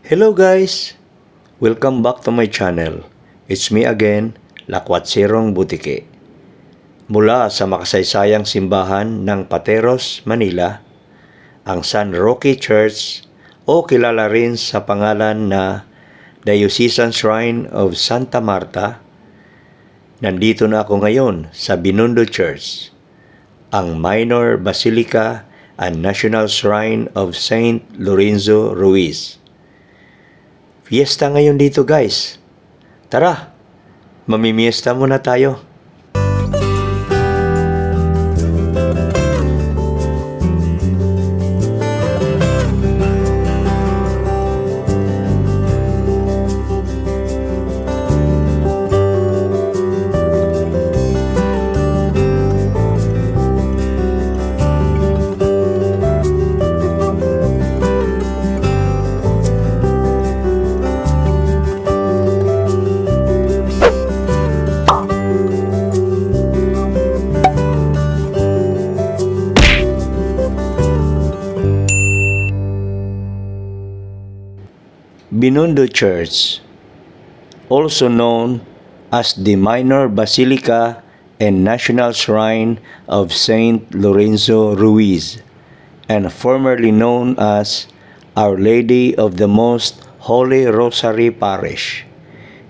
Hello guys! Welcome back to my channel. It's me again, Lakwatsirong Butike. Mula sa makasaysayang simbahan ng Pateros, Manila, ang San Roque Church o kilala rin sa pangalan na Diocesan Shrine of Santa Marta, nandito na ako ngayon sa Binondo Church, ang Minor Basilica and National Shrine of Saint Lorenzo Ruiz. Fiesta ngayon dito guys. Tara, mamimiesta muna tayo. Binondo Church, also known as the Minor Basilica and National Shrine of Saint Lorenzo Ruiz, and formerly known as Our Lady of the Most Holy Rosary Parish,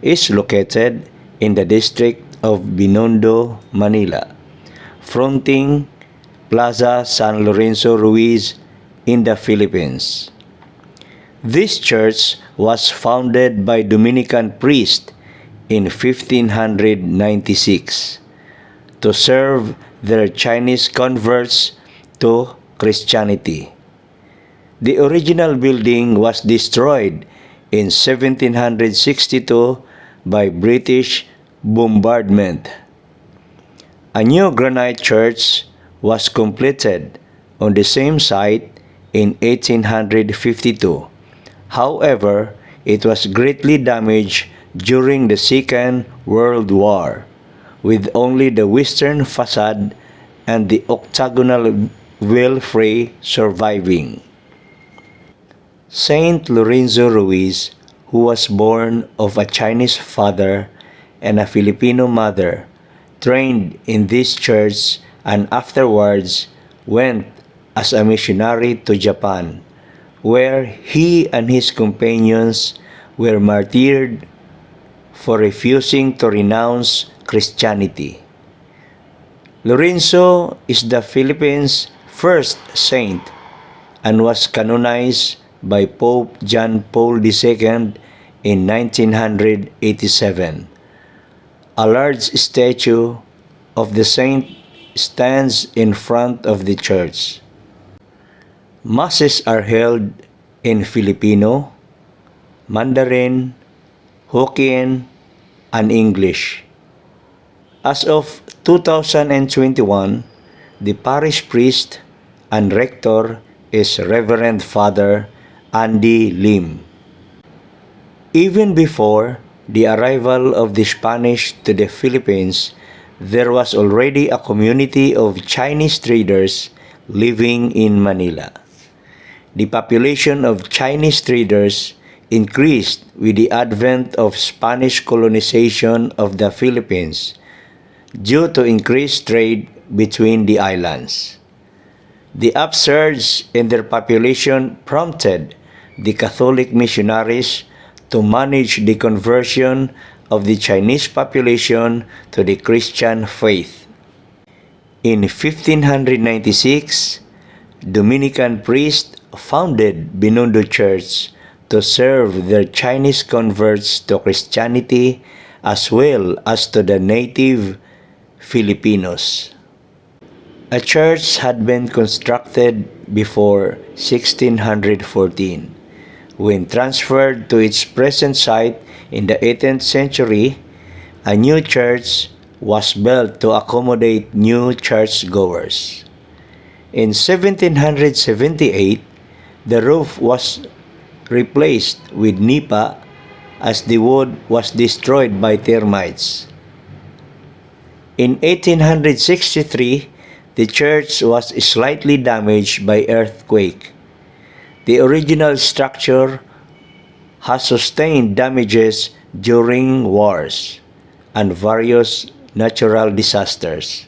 is located in the district of Binondo, Manila, fronting Plaza San Lorenzo Ruiz in the Philippines. This church was founded by Dominican priests in 1596 to serve their Chinese converts to Christianity. The original building was destroyed in 1762 by British bombardment. A new granite church was completed on the same site in 1852. However, it was greatly damaged during the Second World War, with only the western facade and the octagonal belfry surviving. Saint Lorenzo Ruiz, who was born of a Chinese father and a Filipino mother, trained in this church and afterwards went as a missionary to Japan, where he and his companions were martyred for refusing to renounce Christianity. Lorenzo is the Philippines' first saint and was canonized by Pope John Paul II in 1987. A large statue of the saint stands in front of the church. Masses are held in Filipino, Mandarin, Hokkien, and English. As of 2021, the parish priest and rector is Reverend Father Andy Lim. Even before the arrival of the Spanish to the Philippines, there was already a community of Chinese traders living in Manila. The population of Chinese traders increased with the advent of Spanish colonization of the Philippines due to increased trade between the islands. The upsurge in their population prompted the Catholic missionaries to manage the conversion of the Chinese population to the Christian faith. In 1596, Dominican priests founded Binondo Church to serve their Chinese converts to Christianity as well as to the native Filipinos. A church had been constructed before 1614. When transferred to its present site in the 18th century, a new church was built to accommodate new churchgoers. In 1778, the roof was replaced with nipa as the wood was destroyed by termites. In 1863, the church was slightly damaged by earthquake. The original structure has sustained damages during wars and various natural disasters.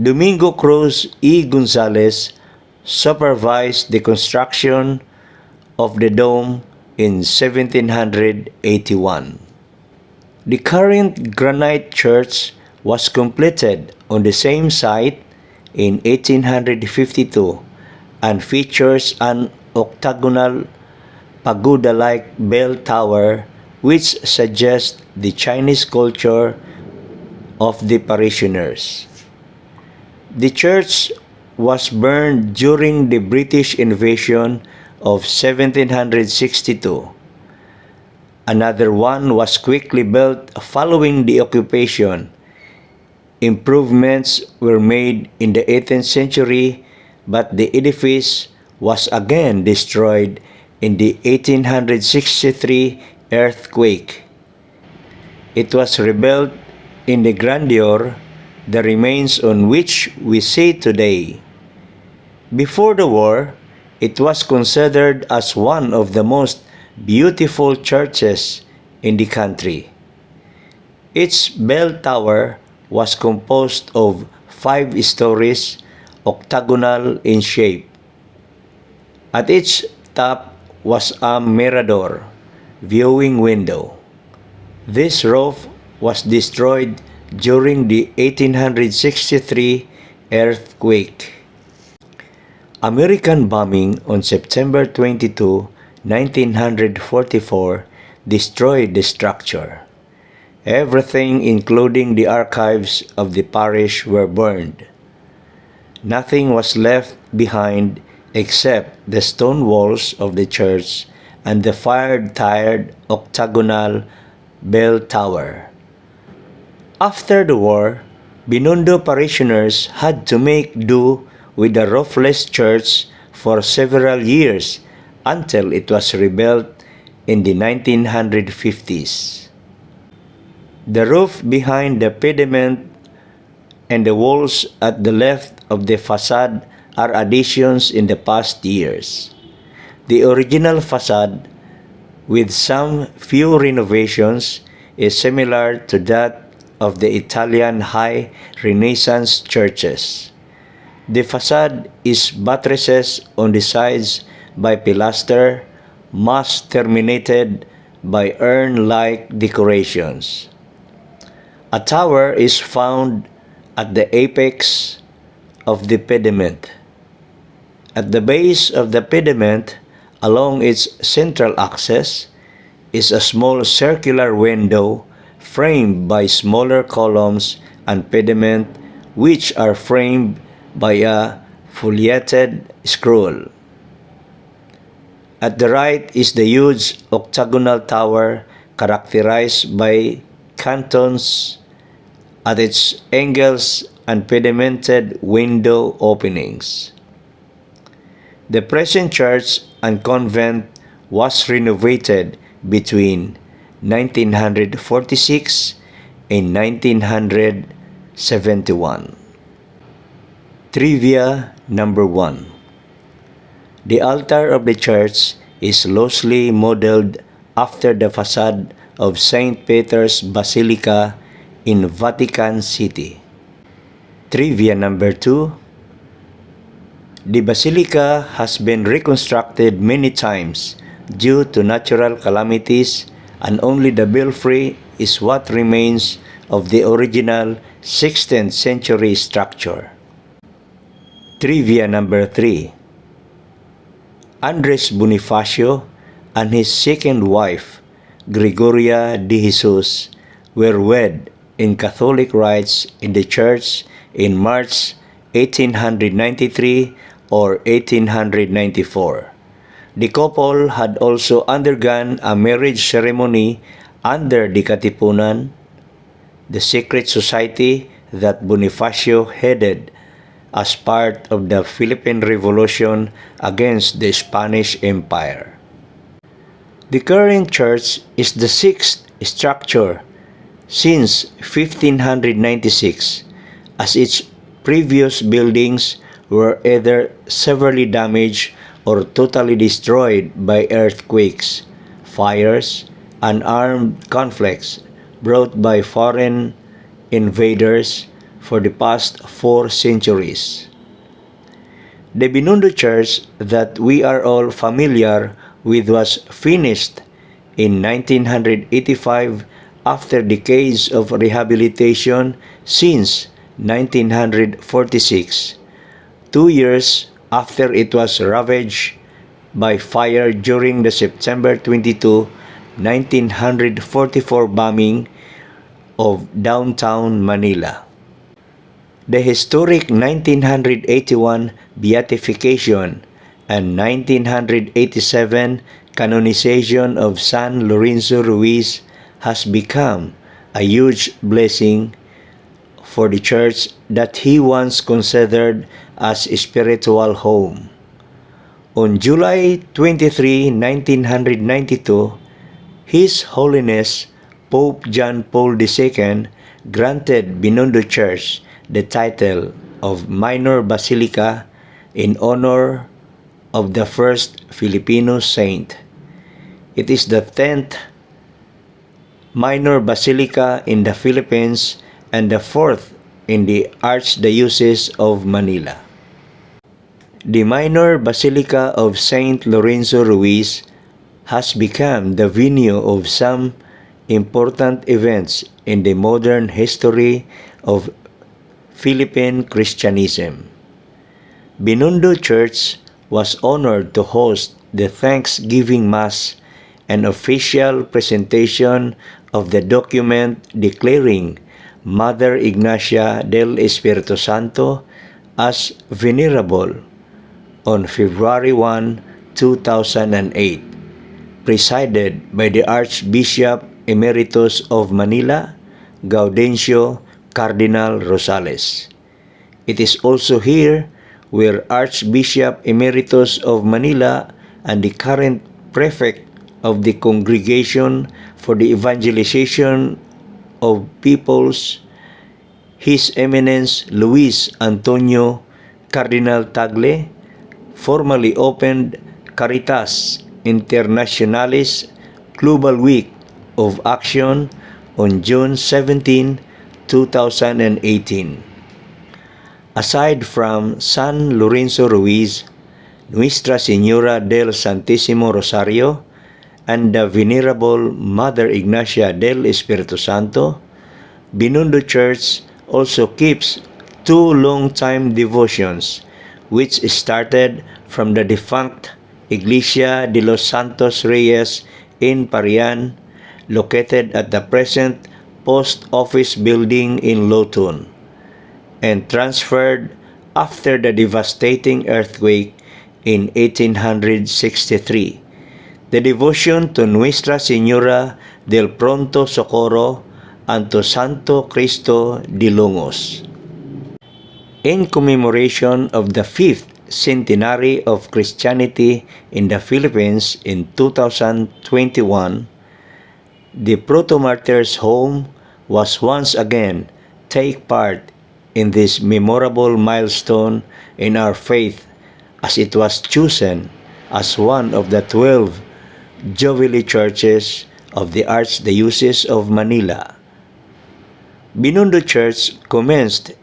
Domingo Cruz E. Gonzalez supervised the construction of the dome in 1781. The current granite church was completed on the same site in 1852 and features an octagonal pagoda-like bell tower which suggests the Chinese culture of the parishioners. The church was burned during the British invasion of 1762. Another one was quickly built following the occupation. Improvements were made in the 18th century, but the edifice was again destroyed in the 1863 earthquake. It was rebuilt in the grandeur, the remains on which we see today. Before the war, it was considered as one of the most beautiful churches in the country. Its bell tower was composed of 5 stories, octagonal in shape. At its top was a mirador, viewing window. This roof was destroyed during the 1863 earthquake. American bombing on September 22, 1944 destroyed the structure. Everything, including the archives of the parish, were burned. Nothing was left behind except the stone walls of the church and the fire-tired octagonal bell tower. After the war, Binondo parishioners had to make do with the roofless church for several years until it was rebuilt in the 1950s. The roof behind the pediment and the walls at the left of the facade are additions in the past years. The original facade, with some few renovations, is similar to that of the Italian High Renaissance churches. The facade is buttresses on the sides by pilaster, mass terminated by urn-like decorations. A tower is found at the apex of the pediment. At the base of the pediment, along its central axis, is a small circular window framed by smaller columns and pediment which are framed by a foliated scroll. At the right is the huge octagonal tower characterized by cantons at its angles and pedimented window openings. The present church and convent was renovated between 1946 and 1971. Trivia number 1. The altar of the church is loosely modeled after the facade of St. Peter's Basilica in Vatican City. Trivia number 2. The Basilica has been reconstructed many times due to natural calamities, and only the belfry is what remains of the original 16th century structure. Trivia number 3. Andres Bonifacio and his second wife, Gregoria de Jesus, were wed in Catholic rites in the church in March 1893 or 1894. The couple had also undergone a marriage ceremony under the Katipunan, the secret society that Bonifacio headed as part of the Philippine Revolution against the Spanish Empire. The current church is the sixth structure since 1596, as its previous buildings were either severely damaged or totally destroyed by earthquakes, fires, and armed conflicts brought by foreign invaders for the past 4 centuries. The Binondo Church that we are all familiar with was finished in 1985 after decades of rehabilitation since 1946, 2 years after it was ravaged by fire during the September 22, 1944 bombing of downtown Manila. The historic 1981 beatification and 1987 canonization of San Lorenzo Ruiz has become a huge blessing for the church that he once considered as a spiritual home. On July 23, 1992, His Holiness Pope John Paul II granted Binondo Church the title of Minor Basilica in honor of the first Filipino saint. It is the 10th minor basilica in the Philippines and the 4th in the Archdiocese of Manila. The minor basilica of Saint Lorenzo Ruiz has become the venue of some important events in the modern history of Philippine Christianism. Binondo Church was honored to host the Thanksgiving Mass and official presentation of the document declaring Mother Iglesia del Espiritu Santo as venerable on February 1, 2008, presided by the Archbishop Emeritus of Manila, Gaudencio Cardinal Rosales. It is also here where Archbishop Emeritus of Manila and the current Prefect of the Congregation for the Evangelization of Peoples, His Eminence Luis Antonio Cardinal Tagle, formally opened Caritas Internationalis Global Week of Action on June 17, 2018. Aside from San Lorenzo Ruiz, Nuestra Señora del Santísimo Rosario, and the Venerable Mother Iglesia del Espiritu Santo, Binondo Church also keeps 2 long-time devotions which started from the defunct Iglesia de los Santos Reyes in Parian, located at the present Post Office Building in Lotun, and transferred after the devastating earthquake in 1863. The devotion to Nuestra Señora del Pronto Socorro and to Santo Cristo de Lungos. In commemoration of the 5th centenary of Christianity in the Philippines in 2021, the Proto-Martyrs' Home was once again take part in this memorable milestone in our faith, as it was chosen as one of the 12 Jubilee churches of the Archdiocese of Manila. Binondo Church commenced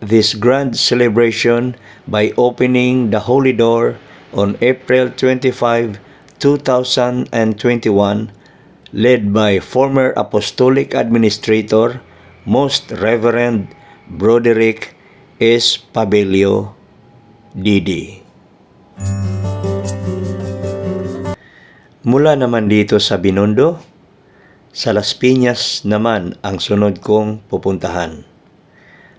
this grand celebration by opening the Holy Door on April 25, 2021, led by former Apostolic Administrator, Most Reverend Broderick S. Pabelio, D.D. Mula naman dito sa Binondo, sa Las Piñas naman ang sunod kong pupuntahan,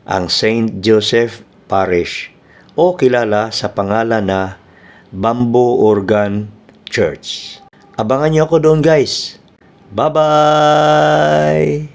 ang St. Joseph Parish o kilala sa pangalan na Bamboo Organ Church. Abangan niyo ako doon, guys. Bye-bye!